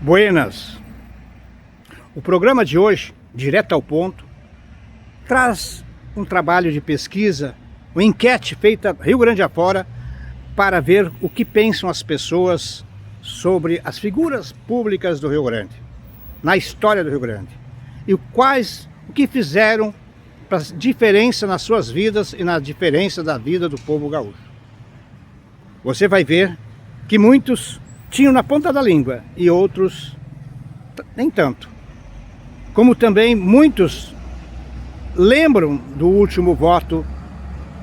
Buenas. O programa de hoje, direto ao ponto, traz um trabalho de pesquisa, uma enquete feita Rio Grande afora para ver o que pensam as pessoas sobre as figuras públicas do Rio Grande, na história do Rio Grande, e o que fizeram para diferença nas suas vidas e na diferença da vida do povo gaúcho. Você vai ver que muitos tinham na ponta da língua e outros nem tanto. Como também muitos lembram do último voto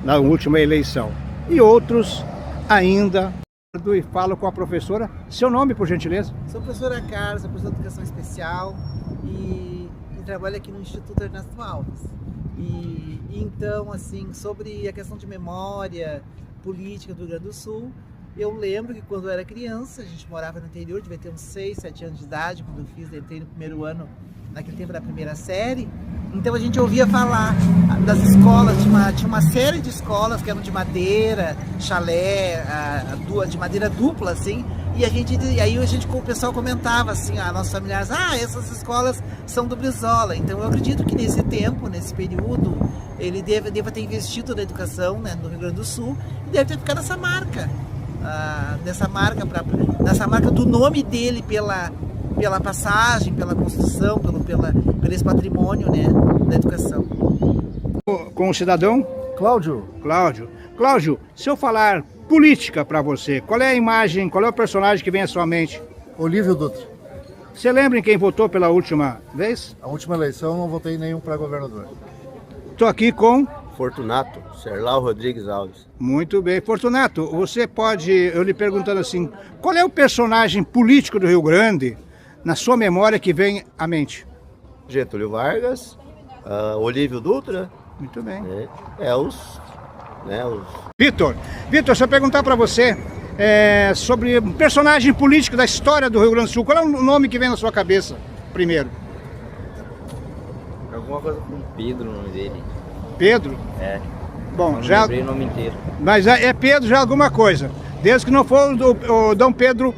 na última eleição e outros ainda. E falo com a professora. Seu nome, por gentileza? Sou a professora Carla, sou professora de Educação Especial e trabalho aqui no Instituto Ernesto Alves. E então, assim, sobre a questão de memória política do Rio Grande do Sul, eu lembro que quando eu era criança, a gente morava no interior, devia ter uns 6, 7 anos de idade, quando eu entrei no primeiro ano, naquele tempo da primeira série. Então a gente ouvia falar das escolas, tinha uma série de escolas que eram de madeira, chalé, de madeira dupla, assim, e aí o pessoal comentava assim, nossos familiares, essas escolas são do Brizola. Então eu acredito que nesse tempo, nesse período, ele deva ter investido na educação, né, no Rio Grande do Sul, e deve ter ficado essa marca. Dessa marca do nome dele pela passagem, pela construção, pelo esse patrimônio, né, da educação. Com o cidadão? Cláudio, se eu falar política para você, qual é a imagem, qual é o personagem que vem à sua mente? Olívio Dutra. Você lembra em quem votou pela última vez? A última eleição eu não votei em nenhum para governador. Estou aqui com... Fortunato, Serlau Rodrigues Alves. Muito bem. Fortunato, você pode, eu lhe perguntando assim, qual é o personagem político do Rio Grande, na sua memória, que vem à mente? Getúlio Vargas, Olívio Dutra. Muito bem. Os... Vitor, se eu perguntar para você sobre um personagem político da história do Rio Grande do Sul, qual é o nome que vem na sua cabeça primeiro? Alguma coisa com Pedro, o nome dele. Pedro? É. Bom, não já. lembrei o nome inteiro. Mas é Pedro já alguma coisa. Desde que não for o Dom Pedro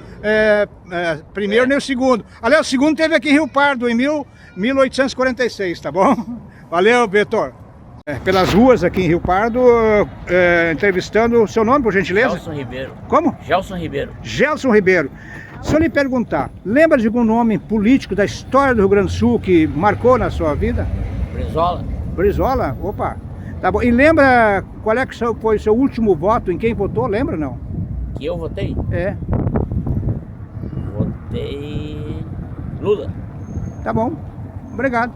primeiro nem o segundo. Aliás, o segundo teve aqui em Rio Pardo em 1846, tá bom? Valeu, Vitor. Pelas ruas aqui em Rio Pardo, entrevistando o seu nome, por gentileza? Gelson Ribeiro. Como? Gelson Ribeiro. Gelson Ribeiro. Se eu lhe perguntar, lembra de algum nome político da história do Rio Grande do Sul que marcou na sua vida? Brizola. Brizola? Opa! Tá bom. E lembra qual é que foi o seu último voto? Em quem votou? Lembra ou não? Que eu votei? É. Votei Lula. Tá bom. Obrigado.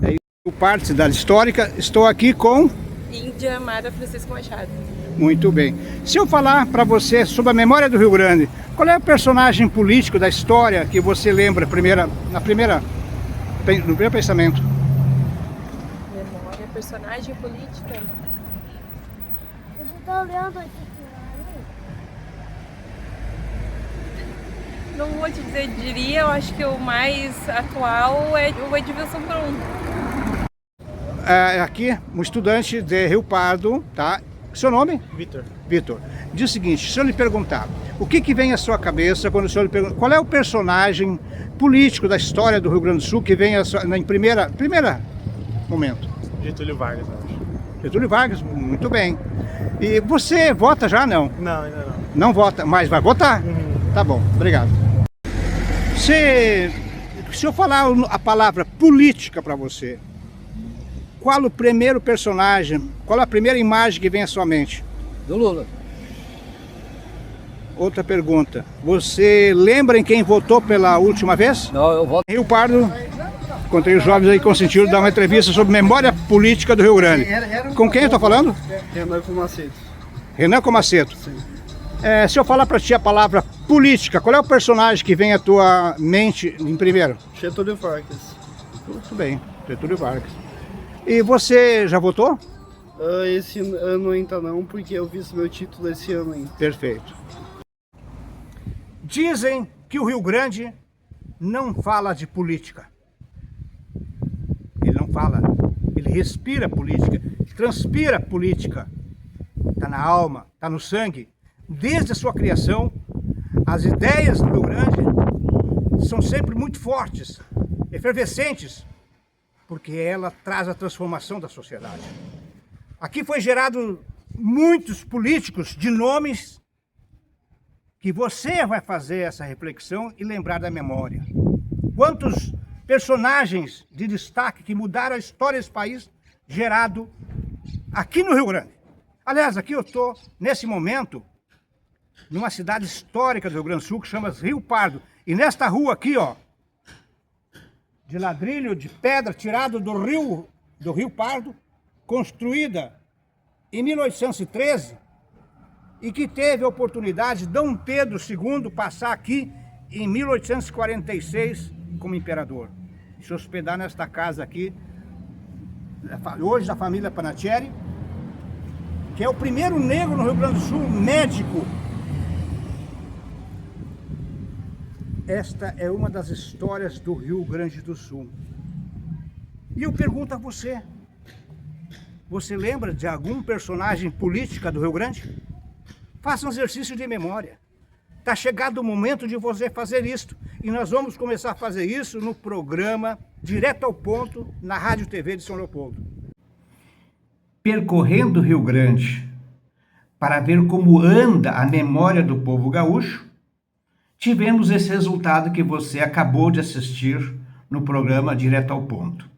É isso. Parte Cidade Histórica. Estou aqui com... Índia Mara Francisco Machado. Muito bem. Se eu falar para você sobre a memória do Rio Grande, qual é o personagem político da história que você lembra no primeiro pensamento? Memória, personagem política. Eu estou olhando aqui. Não vou te dizer, eu acho que o mais atual é o Edilson Brum. Aqui, um estudante de Rio Pardo, tá? Seu nome? Vitor. Vitor. Diz o seguinte, se eu lhe perguntar, o que vem à sua cabeça quando o senhor lhe pergunta, qual é o personagem político da história do Rio Grande do Sul que vem em primeira momento? Getúlio Vargas, eu acho. Getúlio Vargas, muito bem. E você vota já, não? Não, ainda não. Não vota, mas vai votar? Tá bom, obrigado. Se eu falar a palavra política para você, qual o primeiro personagem, qual a primeira imagem que vem à sua mente? Do Lula. Outra pergunta, você lembra em quem votou pela última vez? Não, eu voto. Rio Pardo, encontrei os jovens aí que consentiram dar uma entrevista sobre memória política do Rio Grande. Com quem eu estou falando? Renan Comaceto. Renan Comaceto. Se eu falar para ti a palavra política, qual é o personagem que vem à tua mente em primeiro? Getúlio Vargas. Muito bem, Getúlio Vargas. E você já votou? Esse ano ainda não, porque eu fiz meu título esse ano ainda. Perfeito. Dizem que o Rio Grande não fala de política. Ele não fala, ele respira política, transpira política. Está na alma, está no sangue. Desde a sua criação, as ideias do Rio Grande são sempre muito fortes, efervescentes, porque ela traz a transformação da sociedade. Aqui foi gerado muitos políticos de nomes que você vai fazer essa reflexão e lembrar da memória. Quantos personagens de destaque que mudaram a história desse país, gerado aqui no Rio Grande. Aliás, aqui eu estou, nesse momento, numa cidade histórica do Rio Grande do Sul, que chama Rio Pardo. E nesta rua aqui, ó, de ladrilho, de pedra, tirado do Rio Pardo, construída em 1813, e que teve a oportunidade de Dom Pedro II passar aqui em 1846 como imperador. E se hospedar nesta casa aqui, hoje da família Panatieri, que é o primeiro negro no Rio Grande do Sul, médico. Esta é uma das histórias do Rio Grande do Sul. E eu pergunto a você, você lembra de algum personagem política do Rio Grande? Faça um exercício de memória. Está chegado o momento de você fazer isto. E nós vamos começar a fazer isso no programa Direto ao Ponto, na Rádio TV de São Leopoldo. Percorrendo o Rio Grande para ver como anda a memória do povo gaúcho, tivemos esse resultado que você acabou de assistir no programa Direto ao Ponto.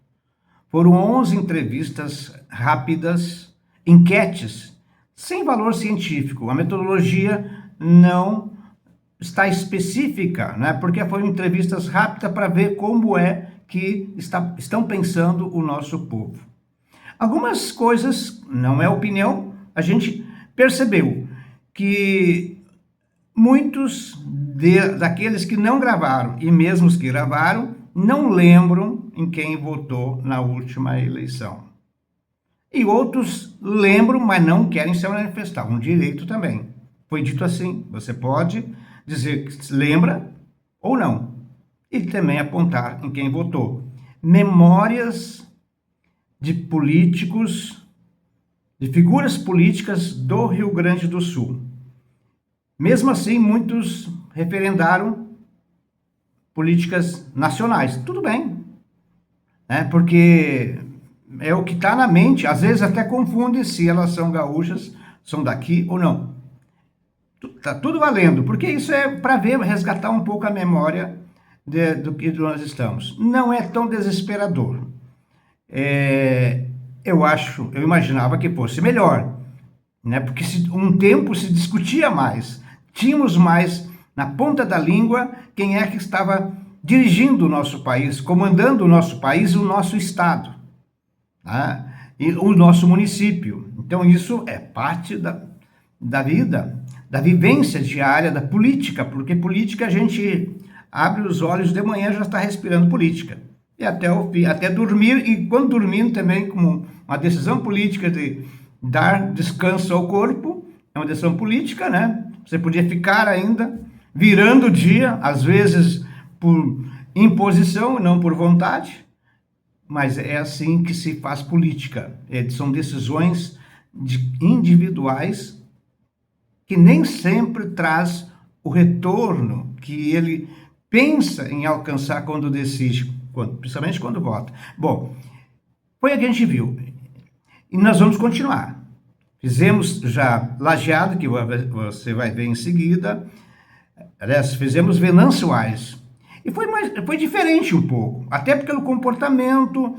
Foram 11 entrevistas rápidas, enquetes, sem valor científico. A metodologia não está específica, né? Porque foram entrevistas rápidas para ver como é que estão pensando o nosso povo. Algumas coisas, não é opinião, a gente percebeu que muitos daqueles que não gravaram, e mesmo os que gravaram, não lembram em quem votou na última eleição. E outros lembram, mas não querem se manifestar, um direito também. Foi dito assim, você pode dizer que lembra ou não, e também apontar em quem votou. Memórias de políticos, de figuras políticas do Rio Grande do Sul. Mesmo assim, muitos referendaram políticas nacionais. Tudo bem, né? Porque é o que está na mente. Às vezes até confunde se elas são gaúchas, são daqui ou não. Está tudo valendo, porque isso é para resgatar um pouco a memória do que nós estamos. Não é tão desesperador. Eu imaginava que fosse melhor, né? Porque um tempo se discutia mais, tínhamos mais na ponta da língua quem é que estava dirigindo o nosso país, comandando o nosso país e o nosso estado, tá? E o nosso município. Então isso é parte da vida, da vivência diária da política, porque política a gente abre os olhos de manhã já está respirando política. E até dormir, e quando dormindo também, como uma decisão política de dar descanso ao corpo, é uma decisão política, né? Você podia ficar ainda virando o dia, às vezes por imposição, não por vontade, mas é assim que se faz política. São decisões individuais que nem sempre traz o retorno que ele pensa em alcançar quando decide, principalmente quando vota. Bom, foi o que a gente viu. E nós vamos continuar. Fizemos já Lajeado, que você vai ver em seguida. Aliás, fizemos Venâncio Aires. E foi diferente um pouco, até pelo comportamento,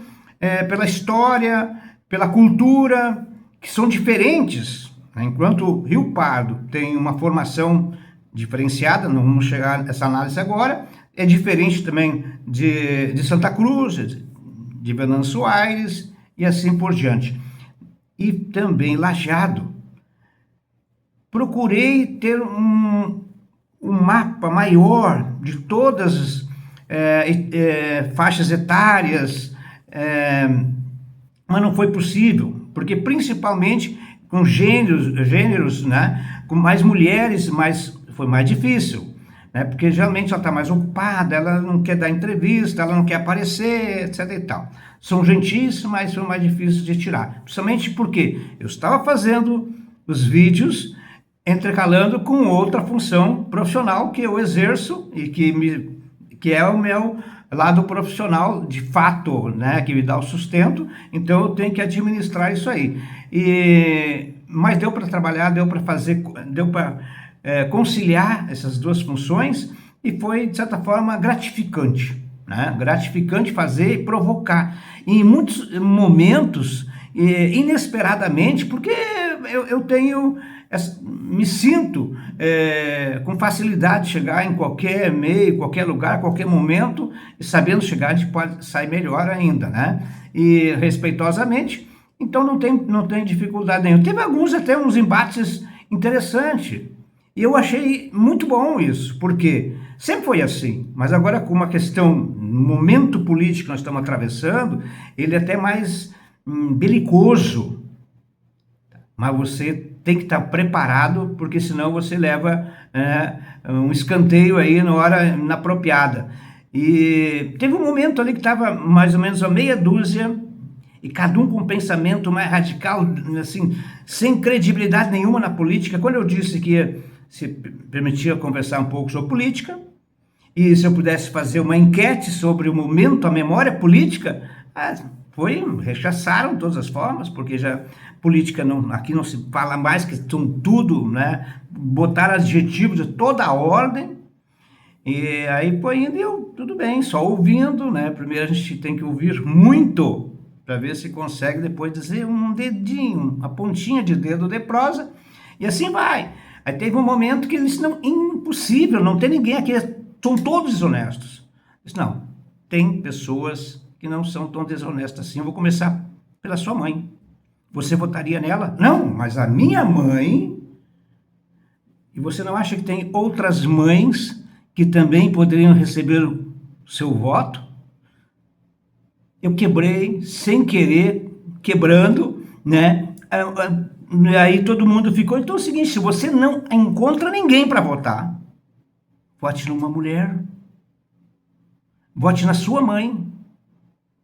pela história, pela cultura, que são diferentes. Né? Enquanto Rio Pardo tem uma formação diferenciada, não vamos chegar nessa análise agora, é diferente também de Santa Cruz, de Venâncio Aires e assim por diante. E também Lajeado. Procurei ter um mapa maior de todas as faixas etárias, mas não foi possível, porque principalmente com gêneros, né, com mais mulheres, foi mais difícil, né, porque geralmente ela está mais ocupada, ela não quer dar entrevista, ela não quer aparecer, etc e tal. São gentis, mas foi mais difícil de tirar, principalmente porque eu estava fazendo os vídeos intercalando com outra função profissional que eu exerço e que que é o meu lado profissional, de fato, né, que me dá o sustento, então eu tenho que administrar isso aí. Mas deu para trabalhar, deu para fazer, deu para conciliar essas duas funções, e foi, de certa forma, gratificante, né? Gratificante fazer e provocar. E em muitos momentos, inesperadamente, porque eu tenho, me sinto com facilidade de chegar em qualquer meio, qualquer lugar, qualquer momento, e sabendo chegar, a gente pode sair melhor ainda, né? E respeitosamente, então não tem dificuldade nenhuma. Teve até uns embates interessantes, e eu achei muito bom isso, porque sempre foi assim, mas agora com uma questão, no momento político que nós estamos atravessando, ele é até mais belicoso, mas você tem que estar preparado, porque senão você leva um escanteio aí na hora inapropriada. E teve um momento ali que estava mais ou menos a meia dúzia, e cada um com um pensamento mais radical, assim, sem credibilidade nenhuma na política. Quando eu disse que se permitia conversar um pouco sobre política, e se eu pudesse fazer uma enquete sobre o momento, a memória política, rechaçaram todas as formas, porque já política aqui não se fala mais, que estão tudo, né, botaram adjetivos de toda a ordem, e aí foi indo, e eu, tudo bem, só ouvindo, né, primeiro a gente tem que ouvir muito, para ver se consegue depois dizer um dedinho, uma pontinha de dedo de prosa, e assim vai. Aí teve um momento que eles não, impossível, não tem ninguém aqui, são todos desonestos. Eu disse, não, tem pessoas que não são tão desonestas assim. Eu vou começar pela sua mãe. Você votaria nela? Não, mas a minha mãe... E você não acha que tem outras mães que também poderiam receber o seu voto? Eu quebrei, sem querer, quebrando, né? Aí todo mundo ficou. Então é o seguinte, se você não encontra ninguém para votar, vote numa mulher. Vote na sua mãe.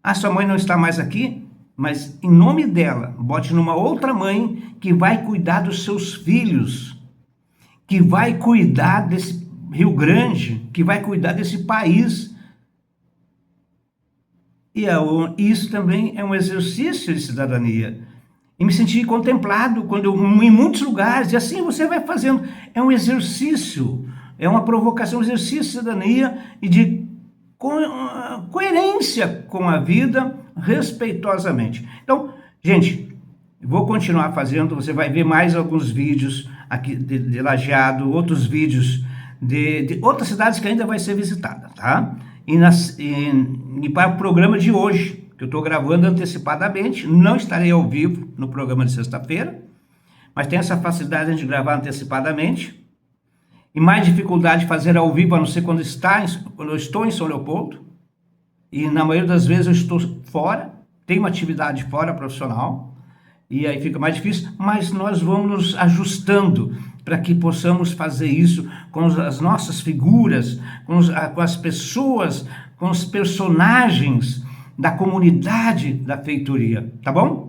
A sua mãe não está mais aqui, mas em nome dela, vote numa outra mãe que vai cuidar dos seus filhos, que vai cuidar desse Rio Grande, que vai cuidar desse país. E isso também é um exercício de cidadania. E me senti contemplado em muitos lugares, e assim você vai fazendo. É um exercício, é uma provocação, um exercício de cidadania e de coerência com a vida, respeitosamente. Então, gente, vou continuar fazendo, você vai ver mais alguns vídeos aqui de Lajeado, outros vídeos de outras cidades que ainda vai ser visitada, tá? E para o programa de hoje, que eu estou gravando antecipadamente, não estarei ao vivo no programa de sexta-feira, mas tem essa facilidade de gravar antecipadamente, e mais dificuldade de fazer ao vivo, a não ser quando eu estou em São Leopoldo, e na maioria das vezes eu estou fora, tenho uma atividade fora profissional, e aí fica mais difícil, mas nós vamos nos ajustando para que possamos fazer isso com as nossas figuras, com as pessoas, com os personagens da comunidade da feitoria, tá bom?